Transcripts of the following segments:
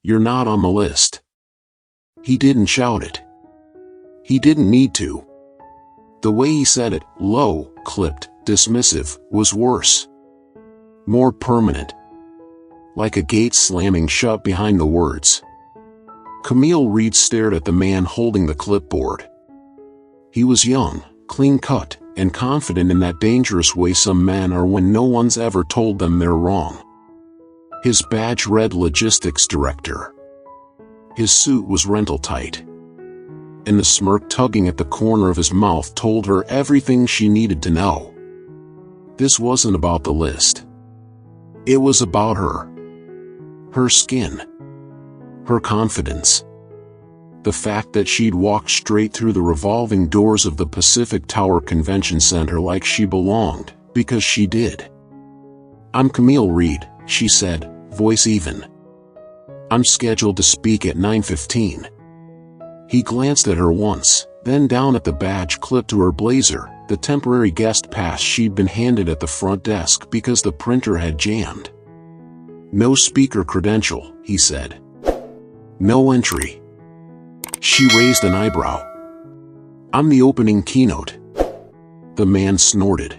"You're not on the list." He didn't shout it. He didn't need to. The way he said it, low, clipped, dismissive, was worse. More permanent. Like a gate slamming shut behind the words. Camille Reed stared at the man holding the clipboard. He was young, clean-cut, and confident in that dangerous way some men are when no one's ever told them they're wrong. His badge read Logistics Director. His suit was rental tight. And the smirk tugging at the corner of his mouth told her everything she needed to know. This wasn't about the list. It was about her. Her skin. Her confidence. The fact that she'd walked straight through the revolving doors of the Pacific Tower Convention Center like she belonged, because she did. "I'm Camille Reed," she said, voice even. "I'm scheduled to speak at 9:15. He glanced at her once, then down at the badge clipped to her blazer, the temporary guest pass she'd been handed at the front desk because the printer had jammed. "No speaker credential," he said. "No entry." She raised an eyebrow. "I'm the opening keynote." The man snorted.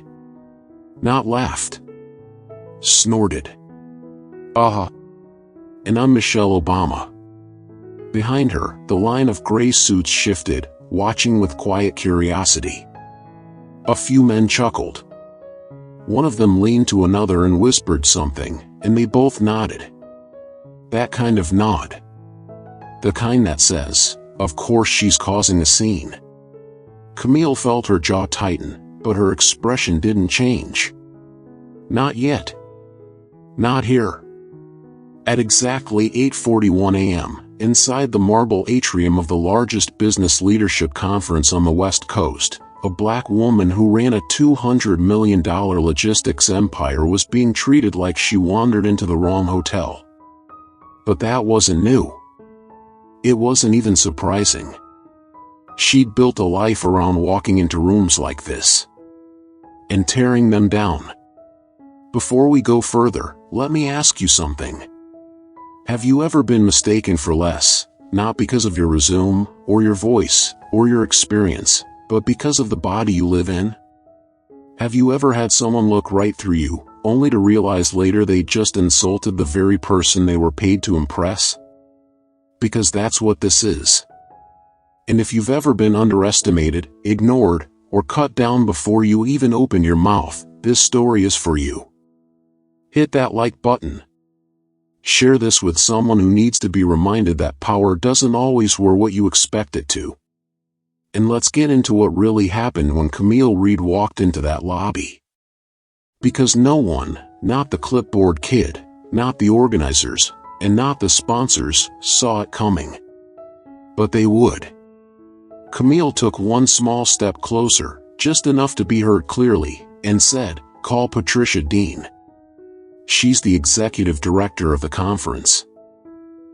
Not laughed. Snorted. "And I'm Michelle Obama." Behind her, the line of gray suits shifted, watching with quiet curiosity. A few men chuckled. One of them leaned to another and whispered something, and they both nodded. That kind of nod. The kind that says, "Of course she's causing a scene." Camille felt her jaw tighten, but her expression didn't change. Not yet. Not here. At exactly 8:41 a.m., inside the marble atrium of the largest business leadership conference on the West Coast, a black woman who ran a $200 million logistics empire was being treated like she wandered into the wrong hotel. But that wasn't new. It wasn't even surprising. She'd built a life around walking into rooms like this. And tearing them down. Before we go further, let me ask you something. Have you ever been mistaken for less, not because of your resume, or your voice, or your experience, but because of the body you live in? Have you ever had someone look right through you, only to realize later they just insulted the very person they were paid to impress? Because that's what this is. And if you've ever been underestimated, ignored, or cut down before you even open your mouth, this story is for you. Hit that like button. Share this with someone who needs to be reminded that power doesn't always wear what you expect it to. And let's get into what really happened when Camille Reed walked into that lobby. Because no one, not the clipboard kid, not the organizers, and not the sponsors, saw it coming. But they would. Camille took one small step closer, just enough to be heard clearly, and said, "Call Patricia Dean. She's the executive director of the conference.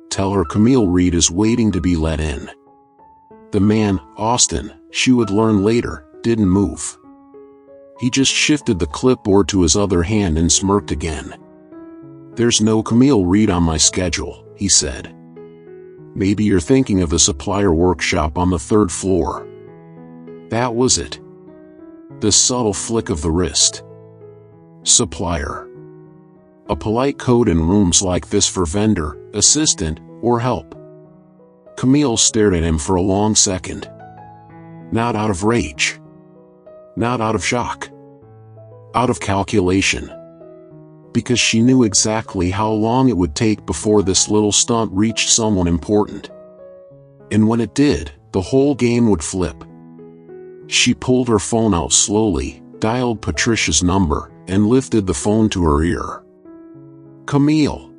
Tell her Camille Reed is waiting to be let in." The man, Austin, she would learn later, didn't move. He just shifted the clipboard to his other hand and smirked again. "There's no Camille Reed on my schedule," he said. "Maybe you're thinking of the supplier workshop on the 3rd floor." That was it. The subtle flick of the wrist. Supplier. A polite code in rooms like this for vendor, assistant, or help. Camille stared at him for a long second. Not out of rage. Not out of shock. Out of calculation. Because she knew exactly how long it would take before this little stunt reached someone important. And when it did, the whole game would flip. She pulled her phone out slowly, dialed Patricia's number, and lifted the phone to her ear. "Camille."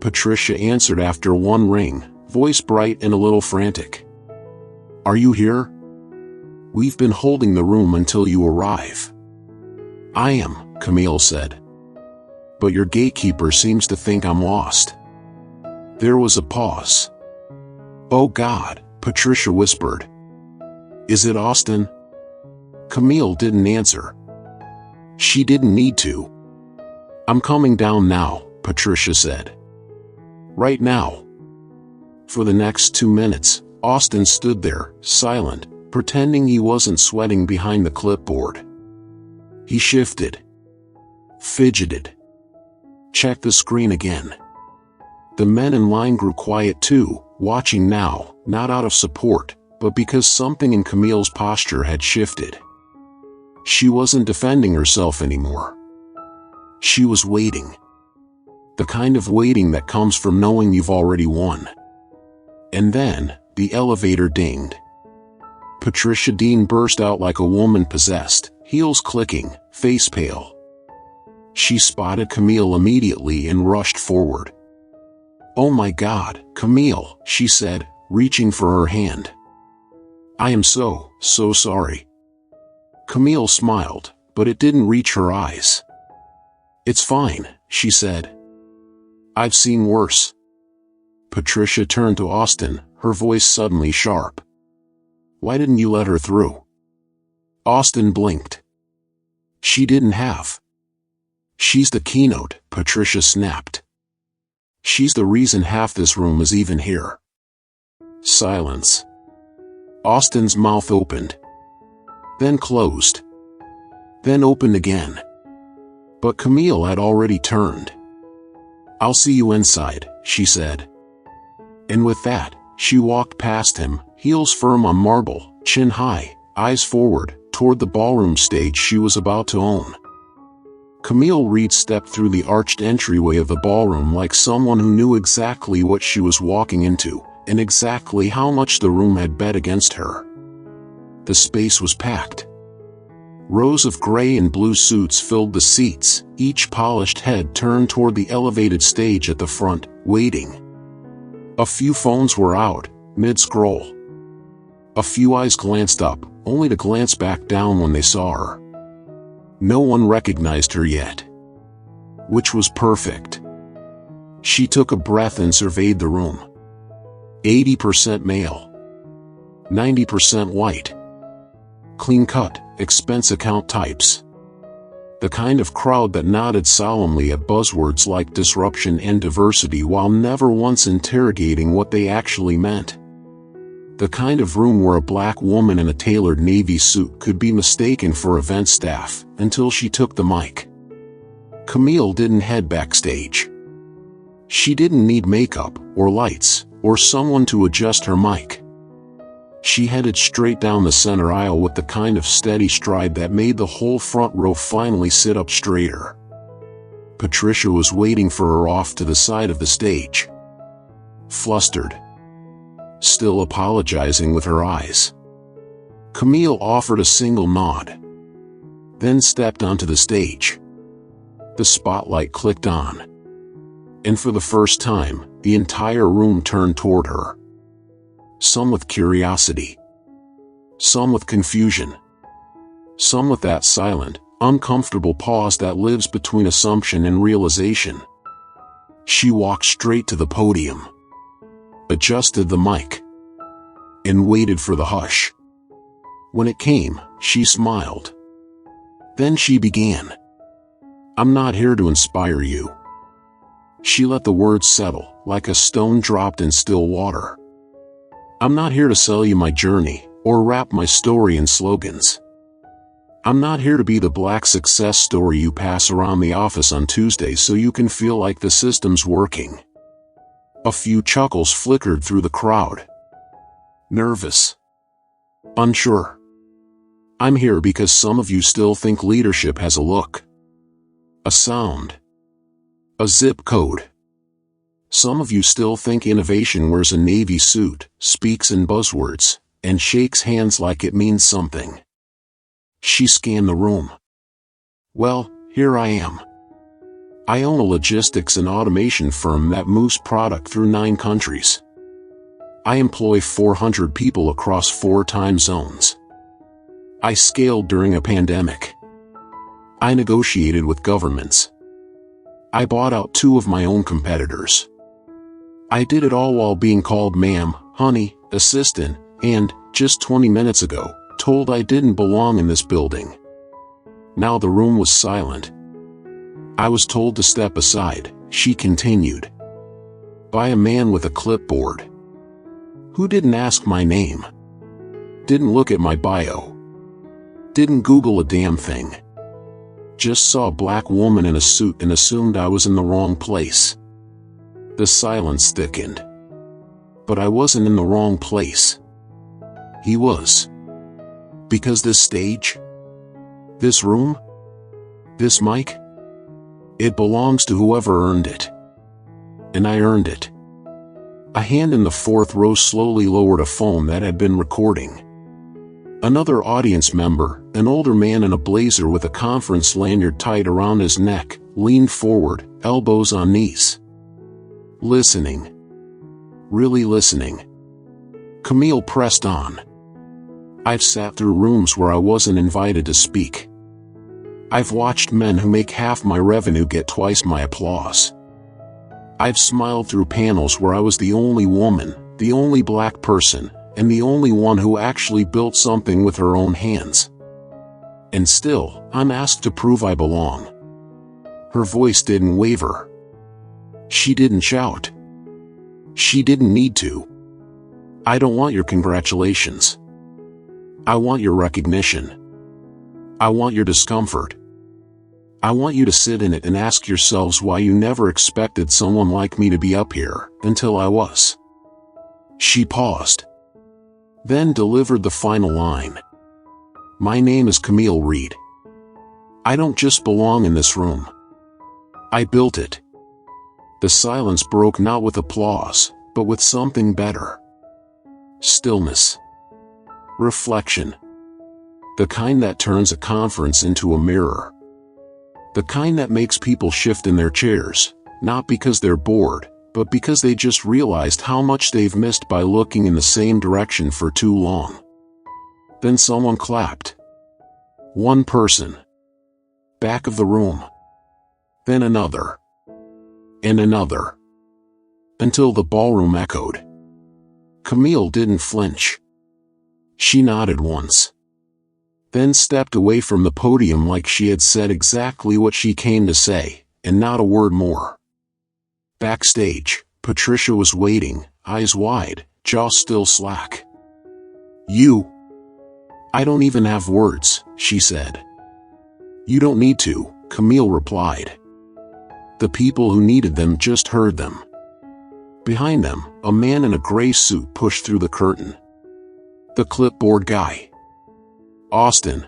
Patricia answered after one ring, voice bright and a little frantic. "Are you here? We've been holding the room until you arrive." "I am," Camille said. "But your gatekeeper seems to think I'm lost." There was a pause. "Oh God," Patricia whispered. "Is it Austin?" Camille didn't answer. She didn't need to. "I'm coming down now," Patricia said. "Right now," For the next 2 minutes, Austin stood there, silent, pretending he wasn't sweating behind the clipboard. He shifted, fidgeted, checked the screen again. The men in line grew quiet too, watching now, not out of support, but because something in Camille's posture had shifted. She wasn't defending herself anymore. She was waiting. The kind of waiting that comes from knowing you've already won. And then, the elevator dinged. Patricia Dean burst out like a woman possessed, heels clicking, face pale. She spotted Camille immediately and rushed forward. "Oh my God, Camille," she said, reaching for her hand. "I am so sorry." Camille smiled, but it didn't reach her eyes. "It's fine," she said. "I've seen worse." Patricia turned to Austin, her voice suddenly sharp. "Why didn't you let her through?" Austin blinked. "She didn't have." "She's the Keynote," Patricia snapped. "She's the reason half this room is even here." Silence. Austin's mouth opened. Then closed. Then opened again. But Camille had already turned. "I'll see you inside," she said. And with that, she walked past him, heels firm on marble, chin high, eyes forward, toward the ballroom stage she was about to own. Camille Reed stepped through the arched entryway of the ballroom like someone who knew exactly what she was walking into, and exactly how much the room had bet against her. The space was packed. Rows of gray and blue suits filled the seats, each polished head turned toward the elevated stage at the front, waiting. A few phones were out, mid-scroll. A few eyes glanced up, only to glance back down when they saw her. No one recognized her yet. Which was perfect. She took a breath and surveyed the room. 80% male. 90% white. Clean-cut, expense account types. The kind of crowd that nodded solemnly at buzzwords like disruption and diversity while never once interrogating what they actually meant. The kind of room where a black woman in a tailored navy suit could be mistaken for event staff, until she took the mic. Camille didn't head backstage. She didn't need makeup, or lights, or someone to adjust her mic. She headed straight down the center aisle with the kind of steady stride that made the whole front row finally sit up straighter. Patricia was waiting for her off to the side of the stage. Flustered. Still apologizing with her eyes. Camille offered a single nod. Then stepped onto the stage. The spotlight clicked on. And for the first time, the entire room turned toward her. Some with curiosity. Some with confusion. Some with that silent, uncomfortable pause that lives between assumption and realization. She walked straight to the podium. Adjusted the mic. And waited for the hush. When it came, she smiled. Then she began. "I'm not here to inspire you." She let the words settle, like a stone dropped in still water. "I'm not here to sell you my journey, or wrap my story in slogans. I'm not here to be the black success story you pass around the office on Tuesdays so you can feel like the system's working." A few chuckles flickered through the crowd. Nervous. Unsure. "I'm here because some of you still think leadership has a look. A sound. A zip code. Some of you still think innovation wears a navy suit, speaks in buzzwords, and shakes hands like it means something." She scanned the room. "Well, here I am. I own a logistics and automation firm that moves product through 9 countries. I employ 400 people across 4 time zones. I scaled during a pandemic. I negotiated with governments. I bought out 2 of my own competitors. I did it all while being called ma'am, honey, assistant, and, just 20 minutes ago, told I didn't belong in this building." Now the room was silent. "I was told to step aside," she continued. "By a man with a clipboard. Who didn't ask my name? Didn't look at my bio. Didn't Google a damn thing. Just saw a black woman in a suit and assumed I was in the wrong place. The silence thickened. But I wasn't in the wrong place. He was. Because this stage? This room? This mic? It belongs to whoever earned it. And I earned it. A hand in the fourth row slowly lowered a phone that had been recording. Another audience member, an older man in a blazer with a conference lanyard tied around his neck, leaned forward, elbows on knees. Listening. Really listening. Camille pressed on. I've sat through rooms where I wasn't invited to speak. I've watched men who make half my revenue get twice my applause. I've smiled through panels where I was the only woman, the only black person, and the only one who actually built something with her own hands. And still, I'm asked to prove I belong. Her voice didn't waver. She didn't shout. She didn't need to. I don't want your congratulations. I want your recognition. I want your discomfort. I want you to sit in it and ask yourselves why you never expected someone like me to be up here, until I was. She paused. Then delivered the final line. My name is Camille Reed. I don't just belong in this room. I built it. The silence broke not with applause, but with something better. Stillness. Reflection. The kind that turns a conference into a mirror. The kind that makes people shift in their chairs, not because they're bored, but because they just realized how much they've missed by looking in the same direction for too long. Then someone clapped. One person. Back of the room. Then another. And another. Until the ballroom echoed. Camille didn't flinch. She nodded once. Then stepped away from the podium like she had said exactly what she came to say, and not a word more. Backstage, Patricia was waiting, eyes wide, jaw still slack. You. I don't even have words, she said. You don't need to, Camille replied. The people who needed them just heard them. Behind them, a man in a gray suit pushed through the curtain. The clipboard guy. Austin.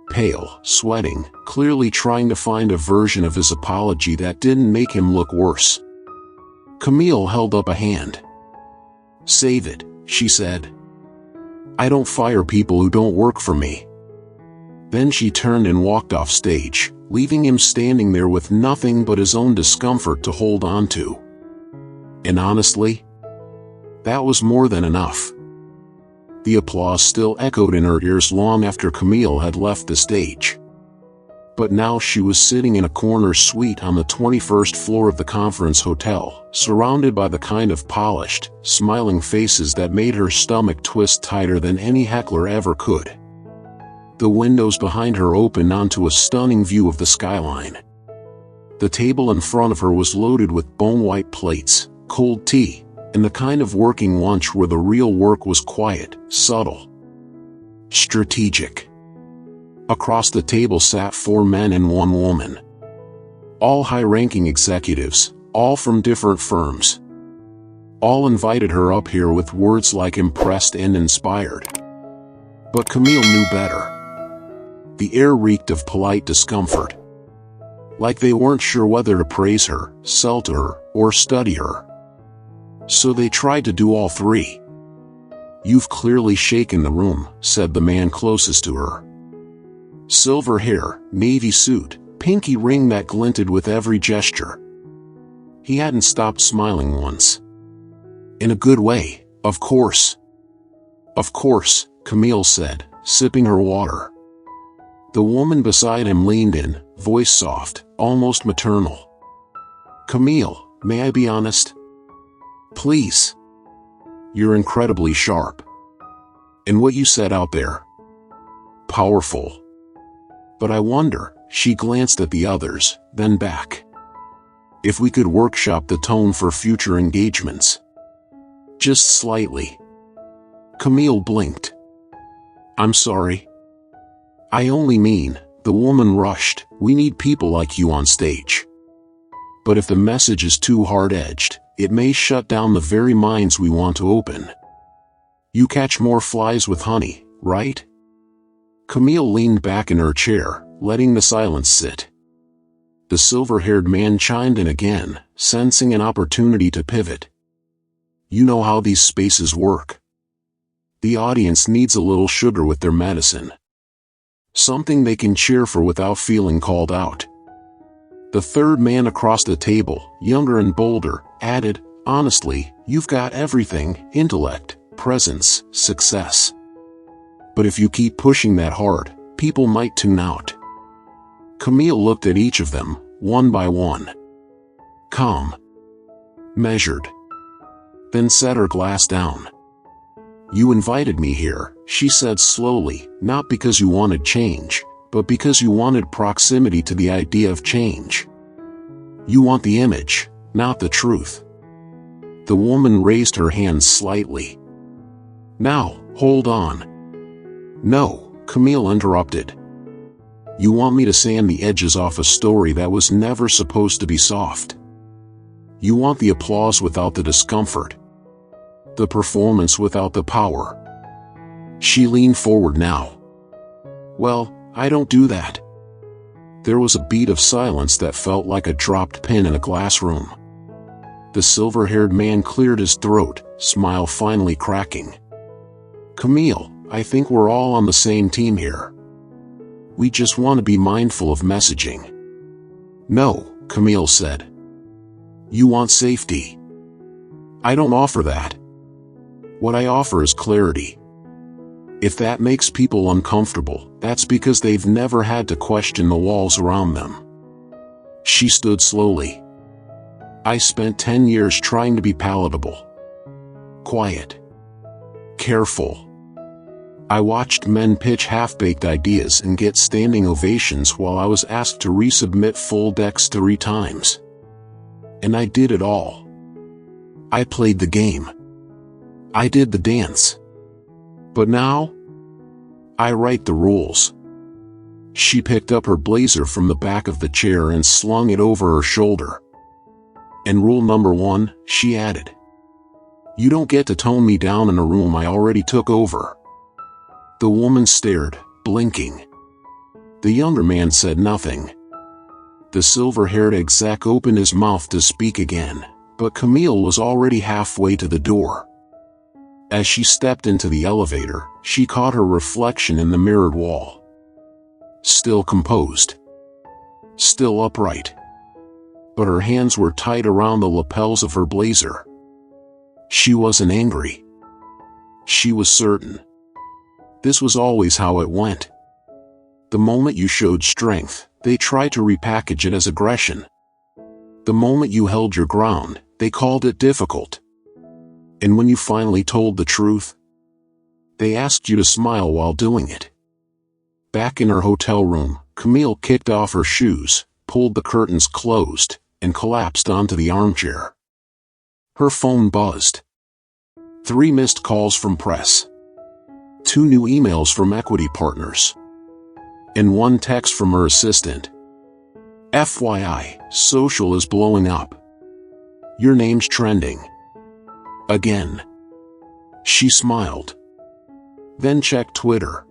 Pale, sweating, clearly trying to find a version of his apology that didn't make him look worse. Camille held up a hand. Save it, she said. I don't fire people who don't work for me. Then she turned and walked off stage, leaving him standing there with nothing but his own discomfort to hold on to. And honestly, that was more than enough. The applause still echoed in her ears long after Camille had left the stage. But now she was sitting in a corner suite on the 21st floor of the conference hotel, surrounded by the kind of polished, smiling faces that made her stomach twist tighter than any heckler ever could. The windows behind her opened onto a stunning view of the skyline. The table in front of her was loaded with bone-white plates, cold tea, and the kind of working lunch where the real work was quiet, subtle, strategic. Across the table sat 4 men and 1 woman. All high-ranking executives, all from different firms. All invited her up here with words like impressed and inspired. But Camille knew better. The air reeked of polite discomfort. Like they weren't sure whether to praise her, sell to her, or study her. So they tried to do all 3. You've clearly shaken the room, said the man closest to her. Silver hair, navy suit, pinky ring that glinted with every gesture. He hadn't stopped smiling once. In a good way, of course. Of course, Camille said, sipping her water. The woman beside him leaned in, voice soft, almost maternal. Camille, may I be honest? Please. You're incredibly sharp. And what you said out there. Powerful. But I wonder, she glanced at the others, then back. If we could workshop the tone for future engagements. Just slightly. Camille blinked. I'm sorry. I only mean, the woman rushed, we need people like you on stage. But if the message is too hard-edged, it may shut down the very minds we want to open. You catch more flies with honey, right? Camille leaned back in her chair, letting the silence sit. The silver-haired man chimed in again, sensing an opportunity to pivot. You know how these spaces work. The audience needs a little sugar with their medicine. Something they can cheer for without feeling called out. The third man across the table, younger and bolder, added, honestly, you've got everything, intellect, presence, success. But if you keep pushing that hard, people might tune out. Camille looked at each of them, one by one. Calm. Measured. Then set her glass down. You invited me here, she said slowly, not because you wanted change, but because you wanted proximity to the idea of change. You want the image, not the truth. The woman raised her hands slightly. Now, hold on. No, Camille interrupted. You want me to sand the edges off a story that was never supposed to be soft. You want the applause without the discomfort. The performance without the power. She leaned forward now. Well, I don't do that. There was a beat of silence that felt like a dropped pin in a glass room. The silver-haired man cleared his throat, smile finally cracking. Camille, I think we're all on the same team here. We just want to be mindful of messaging. No, Camille said. You want safety. I don't offer that. What I offer is clarity. If that makes people uncomfortable, that's because they've never had to question the walls around them. She stood slowly. I spent 10 years trying to be palatable. Quiet. Careful. I watched men pitch half-baked ideas and get standing ovations while I was asked to resubmit full decks 3 times. And I did it all. I played the game. I did the dance. But now, I write the rules. She picked up her blazer from the back of the chair and slung it over her shoulder. And rule number 1, she added. You don't get to tone me down in a room I already took over. The woman stared, blinking. The younger man said nothing. The silver-haired exec opened his mouth to speak again, but Camille was already halfway to the door. As she stepped into the elevator, she caught her reflection in the mirrored wall. Still composed. Still upright. But her hands were tight around the lapels of her blazer. She wasn't angry. She was certain. This was always how it went. The moment you showed strength, they tried to repackage it as aggression. The moment you held your ground, they called it difficult. And when you finally told the truth, they asked you to smile while doing it. Back in her hotel room, Camille kicked off her shoes, pulled the curtains closed, and collapsed onto the armchair. Her phone buzzed. 3 missed calls from press. 2 new emails from equity partners. And 1 text from her assistant. FYI, social is blowing up. Your name's trending. Again. She smiled. Then checked Twitter.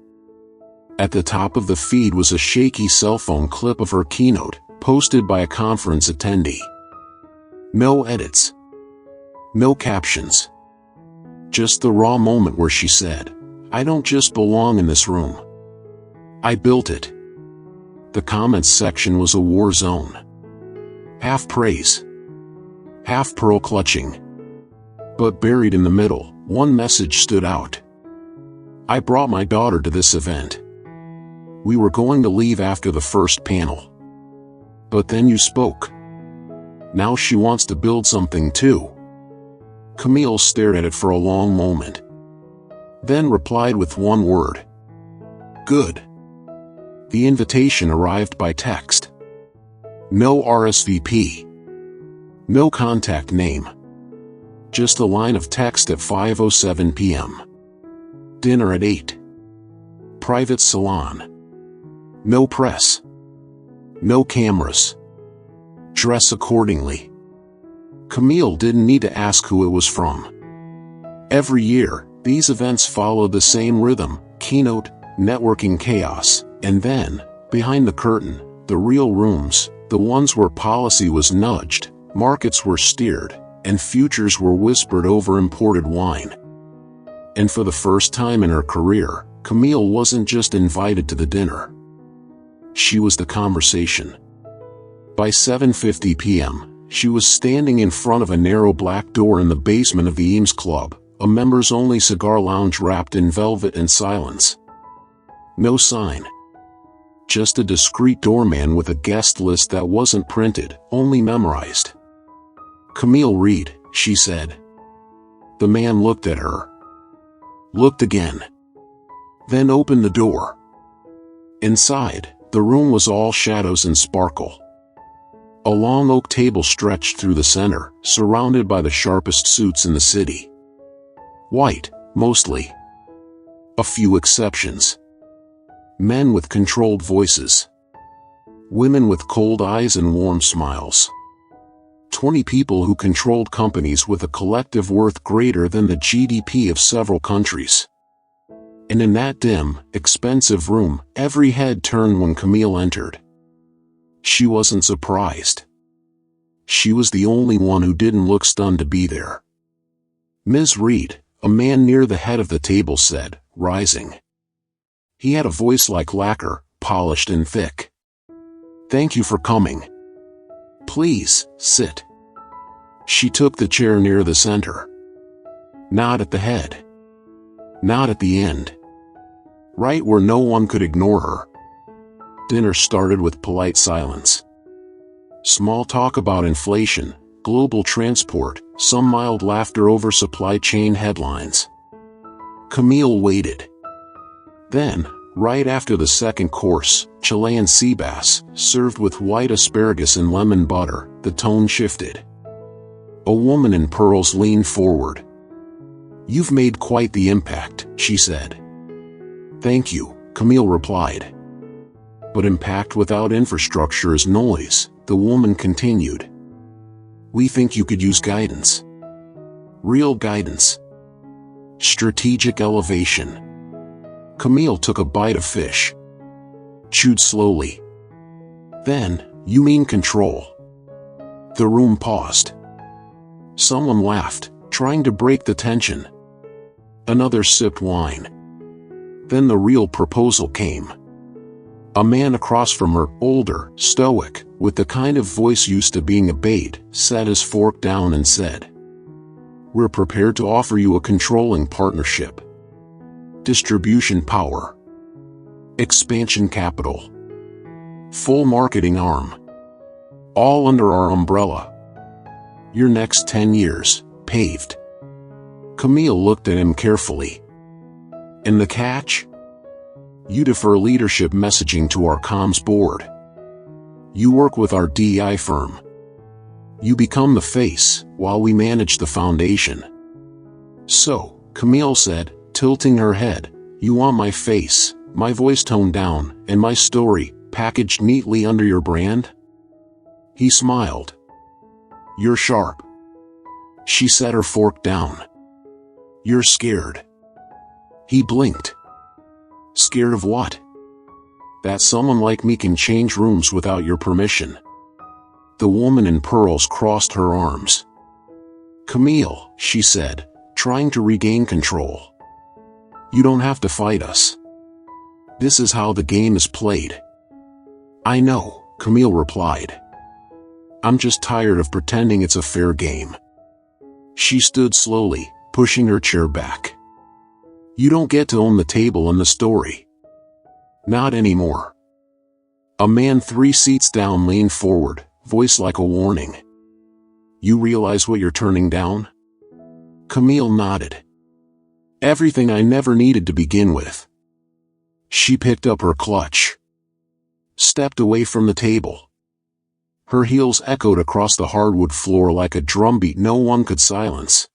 At the top of the feed was a shaky cell phone clip of her keynote, posted by a conference attendee. No edits. No captions. Just the raw moment where she said, I don't just belong in this room. I built it. The comments section was a war zone. Half praise. Half pearl clutching. But buried in the middle, one message stood out. I brought my daughter to this event. We were going to leave after the first panel. But then you spoke. Now she wants to build something too. Camille stared at it for a long moment. Then replied with 1 word. Good. The invitation arrived by text. No RSVP. No contact name. Just a line of text at 5:07 p.m. Dinner at 8. Private salon. No press. No cameras. Dress accordingly. Camille didn't need to ask who it was from. Every year, these events followed the same rhythm: keynote, networking chaos, and then, behind the curtain, the real rooms, the ones where policy was nudged, markets were steered, and futures were whispered over imported wine. And for the first time in her career, Camille wasn't just invited to the dinner. She was the conversation. By 7:50 p.m., she was standing in front of a narrow black door in the basement of the Eames Club, a members-only cigar lounge wrapped in velvet and silence. No sign. Just a discreet doorman with a guest list that wasn't printed, only memorized. "Camille Reed," she said. The man looked at her. Looked again. Then opened the door. Inside, the room was all shadows and sparkle. A long oak table stretched through the center, surrounded by the sharpest suits in the city. White, mostly. A few exceptions. Men with controlled voices. Women with cold eyes and warm smiles. 20 people who controlled companies with a collective worth greater than the GDP of several countries. And in that dim, expensive room, every head turned when Camille entered. She wasn't surprised. She was the only one who didn't look stunned to be there. "Ms. Reed," a man near the head of the table said, rising. He had a voice like lacquer, polished and thick. "Thank you for coming. Please, sit." She took the chair near the center. Not at the head. Not at the end. Right where no one could ignore her. Dinner started with polite silence. Small talk about inflation, global transport, some mild laughter over supply chain headlines. Camille waited. Then, right after the second course, Chilean sea bass, served with white asparagus and lemon butter, the tone shifted. A woman in pearls leaned forward. "You've made quite the impact," she said. "Thank you," Camille replied. "But impact without infrastructure is noise," the woman continued. "We think you could use guidance. Real guidance. Strategic elevation." Camille took a bite of fish. Chewed slowly. "Then, you mean control?" The room paused. Someone laughed, trying to break the tension. Another sipped wine. Then the real proposal came. A man across from her, older, stoic, with the kind of voice used to being a bait, set his fork down and said, "We're prepared to offer you a controlling partnership. Distribution power. Expansion capital. Full marketing arm. All under our umbrella. Your next 10 years, paved." Camille looked at him carefully. "And the catch? You defer leadership messaging to our comms board. You work with our DEI firm. You become the face, while we manage the foundation." "So," Camille said, tilting her head, "you want my face, my voice toned down, and my story, packaged neatly under your brand?" He smiled. "You're sharp." She set her fork down. "You're scared." He blinked. "Scared of what?" "That someone like me can change rooms without your permission." The woman in pearls crossed her arms. "Camille," she said, trying to regain control. "You don't have to fight us. This is how the game is played." "I know," Camille replied. "I'm just tired of pretending it's a fair game." She stood slowly, pushing her chair back. "You don't get to own the table and the story. Not anymore." A man 3 seats down leaned forward, voice like a warning. "You realize what you're turning down?" Camille nodded. "Everything I never needed to begin with." She picked up her clutch. Stepped away from the table. Her heels echoed across the hardwood floor like a drumbeat no one could silence.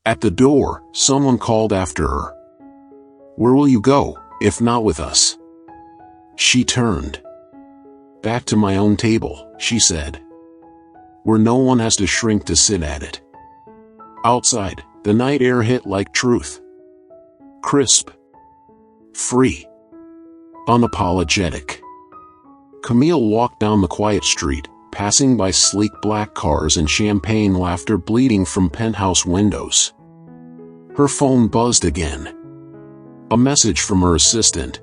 At the door, someone called after her. "Where will you go, if not with us?" She turned. "Back to my own table," she said, "where no one has to shrink to sit at it." Outside, the night air hit like truth. Crisp. Free. Unapologetic. Camille walked down the quiet street, passing by sleek black cars and champagne laughter bleeding from penthouse windows. Her phone buzzed again. A message from her assistant.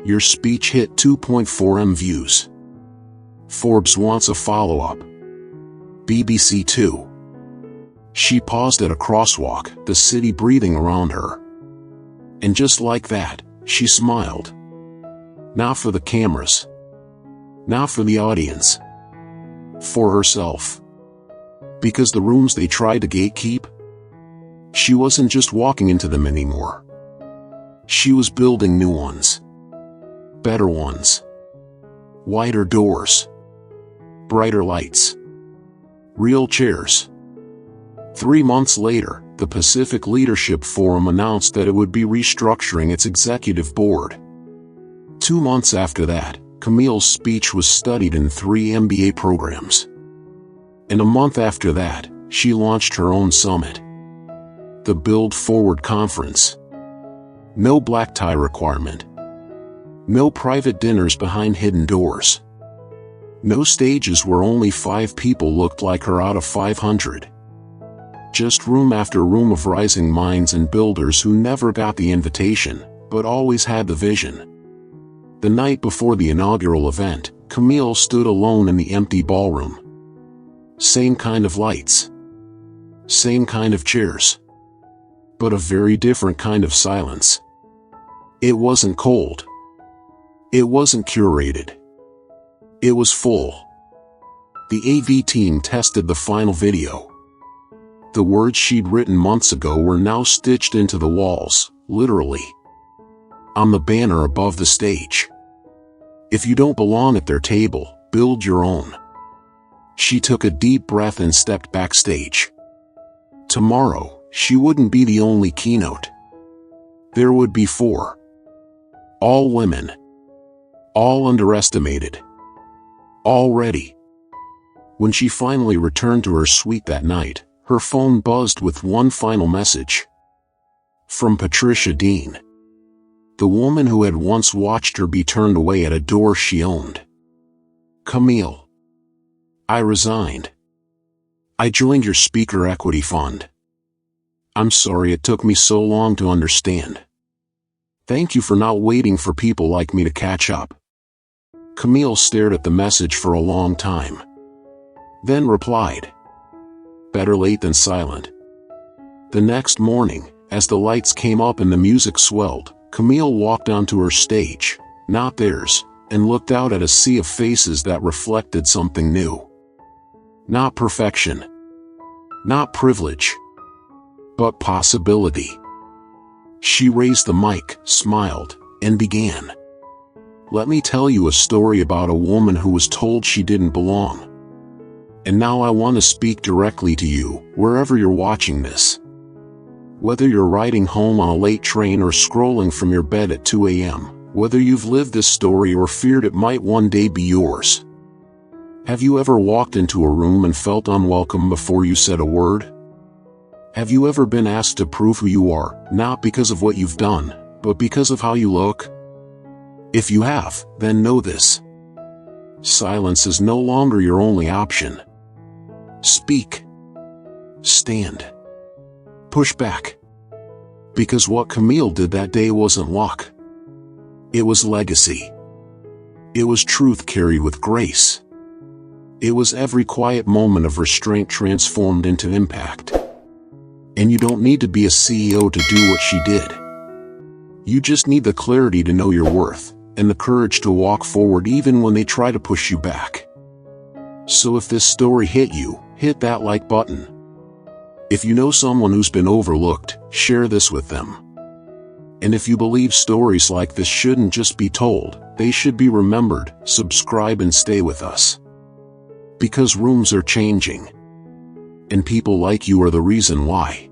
"Your speech hit 2.4 million views. Forbes wants a follow-up. BBC 2. She paused at a crosswalk, the city breathing around her. And just like that, she smiled. Not for the cameras. Not for the audience. For herself. Because the rooms they tried to gatekeep, she wasn't just walking into them anymore. She was building new ones. Better ones. Wider doors. Brighter lights. Real chairs. 3 months later, the Pacific Leadership Forum announced that it would be restructuring its executive board. 2 months after that, Camille's speech was studied in 3 MBA programs. And a month after that, she launched her own summit. The Build Forward Conference. No black tie requirement. No private dinners behind hidden doors. No stages where only 5 people looked like her out of 500. Just room after room of rising minds and builders who never got the invitation, but always had the vision. The night before the inaugural event, Camille stood alone in the empty ballroom. Same kind of lights. Same kind of chairs. But a very different kind of silence. It wasn't cold. It wasn't curated. It was full. The AV team tested the final video. The words she'd written months ago were now stitched into the walls, literally. On the banner above the stage. If you don't belong at their table, build your own. She took a deep breath and stepped backstage. Tomorrow, she wouldn't be the only keynote. There would be 4. All women. All underestimated. All ready. When she finally returned to her suite that night, her phone buzzed with one final message. From Patricia Dean. The woman who had once watched her be turned away at a door she owned. "Camille. I resigned. I joined your speaker equity fund. I'm sorry it took me so long to understand. Thank you for not waiting for people like me to catch up." Camille stared at the message for a long time. Then replied. Better late than silent. The next morning, as the lights came up and the music swelled, Camille walked onto her stage, not theirs, and looked out at a sea of faces that reflected something new. Not perfection. Not privilege. But possibility. She raised the mic, smiled, and began. "Let me tell you a story about a woman who was told she didn't belong. And now I want to speak directly to you, wherever you're watching this. Whether you're riding home on a late train or scrolling from your bed at 2 a.m., whether you've lived this story or feared it might one day be yours. Have you ever walked into a room and felt unwelcome before you said a word? Have you ever been asked to prove who you are, not because of what you've done, but because of how you look? If you have, then know this. Silence is no longer your only option. Speak. Stand. Push back. Because what Camille did that day wasn't luck. It was legacy. It was truth carried with grace. It was every quiet moment of restraint transformed into impact. And you don't need to be a CEO to do what she did. You just need the clarity to know your worth, and the courage to walk forward even when they try to push you back. So if this story hit you, hit that like button. If you know someone who's been overlooked, share this with them. And if you believe stories like this shouldn't just be told, they should be remembered, subscribe and stay with us. Because rooms are changing. And people like you are the reason why.